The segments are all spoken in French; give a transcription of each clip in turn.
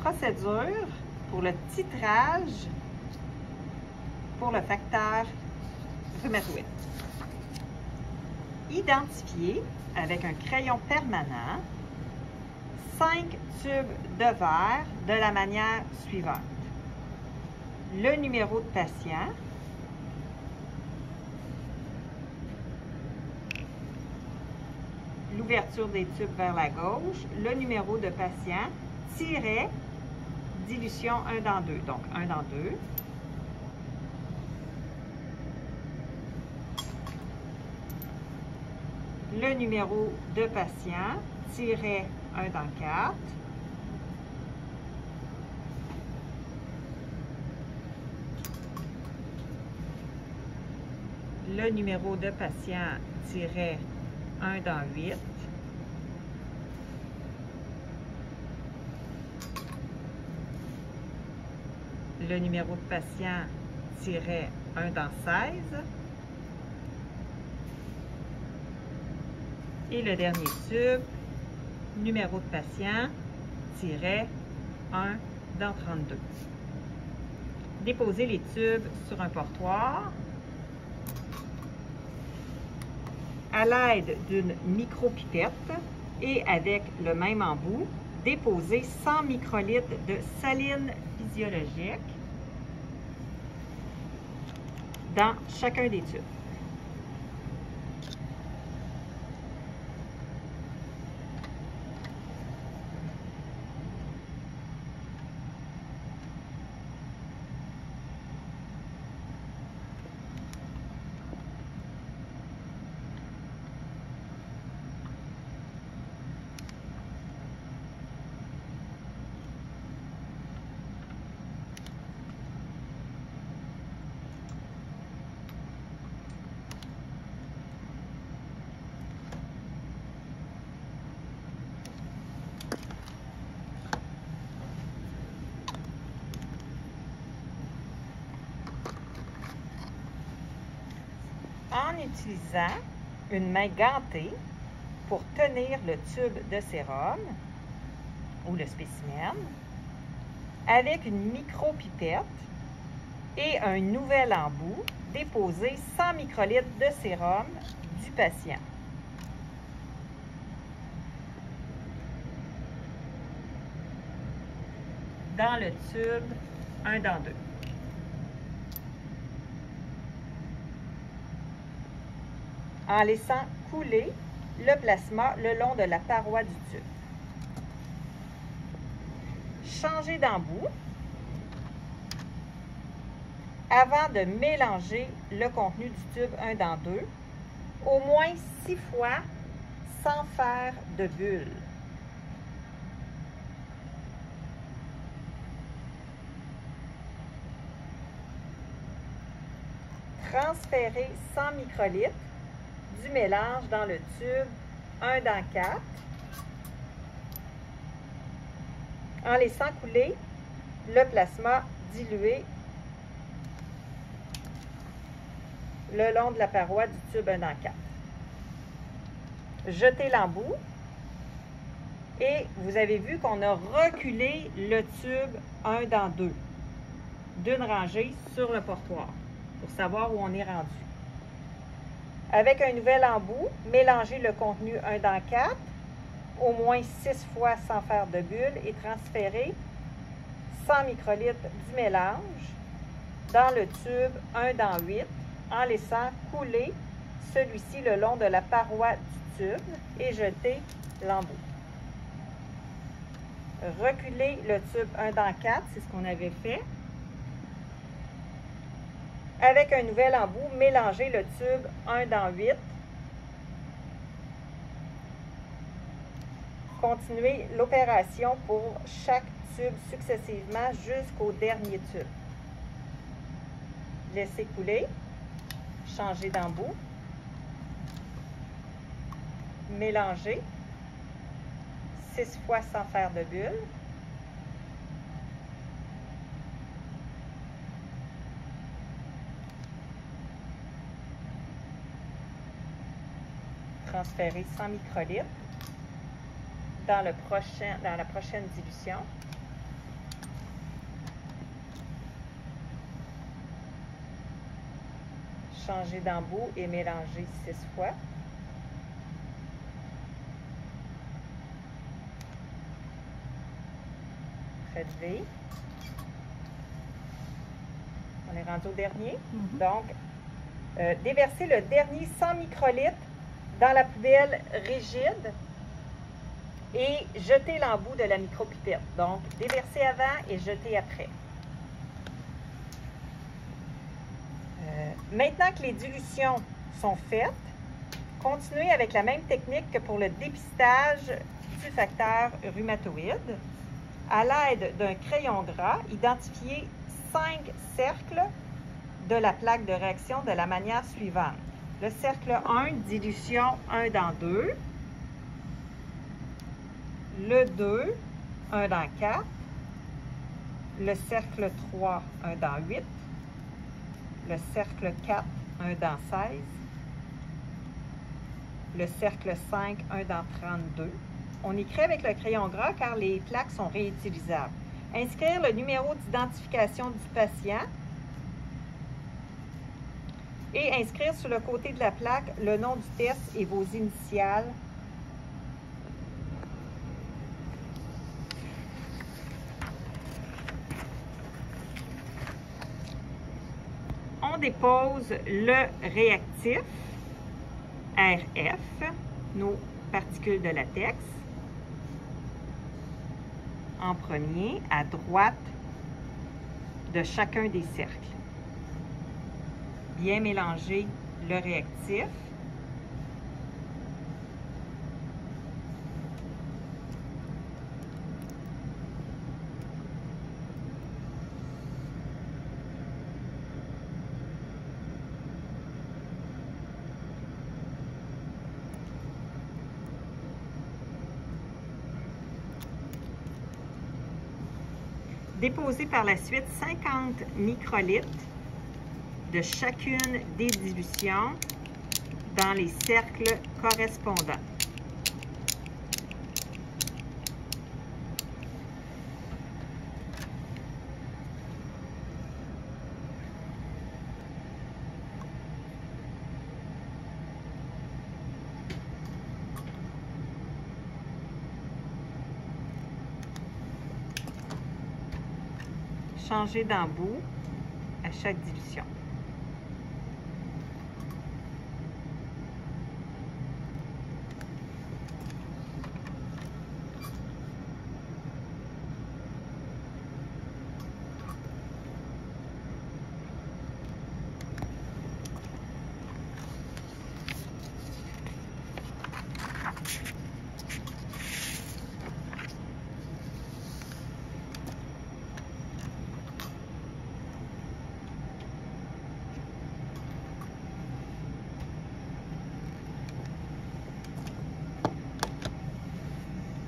procédure pour le titrage pour le facteur rhumatoïde. Identifier avec un crayon permanent 5 tubes de verre de la manière suivante. Le numéro de patient, l'ouverture des tubes vers la gauche, le numéro de patient, tiret, dilution 1 dans 2, donc 1 dans 2. Le numéro de patient, tiret 1 dans 4. Le numéro de patient, tiret 1 dans 8. Le numéro de patient, tiret 1 dans 16. Et le dernier tube, numéro de patient, tiret 1 dans 32. Déposez les tubes sur un portoir. À l'aide d'une micropipette et avec le même embout, déposez 100 microlitres de saline physiologique dans chacun des tubes. En utilisant une main gantée pour tenir le tube de sérum ou le spécimen, avec une micropipette et un nouvel embout, déposez 100 microlitres de sérum du patient. Dans le tube 1 dans 2. En laissant couler le plasma le long de la paroi du tube. Changez d'embout avant de mélanger le contenu du tube 1 dans 2 au moins 6 fois sans faire de bulle. Transférez 100 microlitres du mélange dans le tube 1 dans 4 en laissant couler le plasma dilué le long de la paroi du tube 1 dans 4. Jetez l'embout et vous avez vu qu'on a reculé le tube 1 dans 2 d'une rangée sur le portoir pour savoir où on est rendu. Avec un nouvel embout, mélangez le contenu 1 dans 4, au moins 6 fois sans faire de bulle et transférez 100 microlitres du mélange dans le tube 1 dans 8 en laissant couler celui-ci le long de la paroi du tube et jetez l'embout. Reculez le tube 1 dans 4, c'est ce qu'on avait fait. Avec un nouvel embout, mélangez le tube 1 dans 8. Continuez l'opération pour chaque tube successivement jusqu'au dernier tube. Laissez couler. Changez d'embout. Mélangez 6 fois sans faire de bulle. Transférer 100 microlitres dans la prochaine dilution. Changez d'embout et mélangez 6 fois. Relevez. On est rendu au dernier. Donc, déversez le dernier 100 microlitres dans la poubelle rigide et jetez l'embout de la micropipette. Donc, déversez avant et jetez après. Maintenant que les dilutions sont faites, continuez avec la même technique que pour le dépistage du facteur rhumatoïde. À l'aide d'un crayon gras, identifiez 5 cercles de la plaque de réaction de la manière suivante. Le cercle 1, dilution 1 dans 2. Le 2, 1 dans 4. Le cercle 3, 1 dans 8. Le cercle 4, 1 dans 16. Le cercle 5, 1 dans 32. On écrit avec le crayon gras car les plaques sont réutilisables. Inscrire le numéro d'identification du patient et inscrire sur le côté de la plaque le nom du test et vos initiales. On dépose le réactif RF, nos particules de latex, en premier à droite de chacun des cercles. Bien mélanger le réactif. Déposez par la suite 50 microlitres de chacune des dilutions dans les cercles correspondants. Changez d'embout à chaque dilution.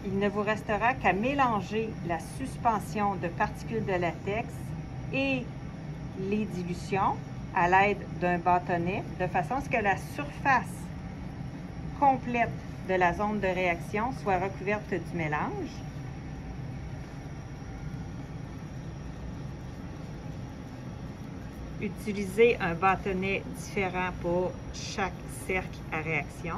Il ne vous restera qu'à mélanger la suspension de particules de latex et les dilutions à l'aide d'un bâtonnet de façon à ce que la surface complète de la zone de réaction soit recouverte du mélange. Utilisez un bâtonnet différent pour chaque cercle à réaction.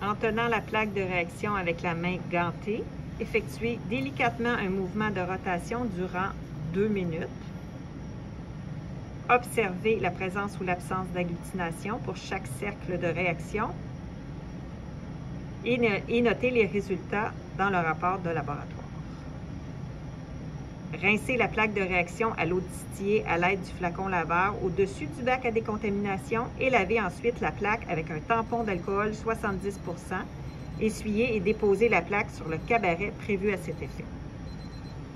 En tenant la plaque de réaction avec la main gantée, effectuez délicatement un mouvement de rotation durant 2 minutes. Observez la présence ou l'absence d'agglutination pour chaque cercle de réaction et notez les résultats dans le rapport de laboratoire. Rincez la plaque de réaction à l'eau distillée à l'aide du flacon laveur au-dessus du bac à décontamination et lavez ensuite la plaque avec un tampon d'alcool 70%. Essuyez et déposez la plaque sur le cabaret prévu à cet effet.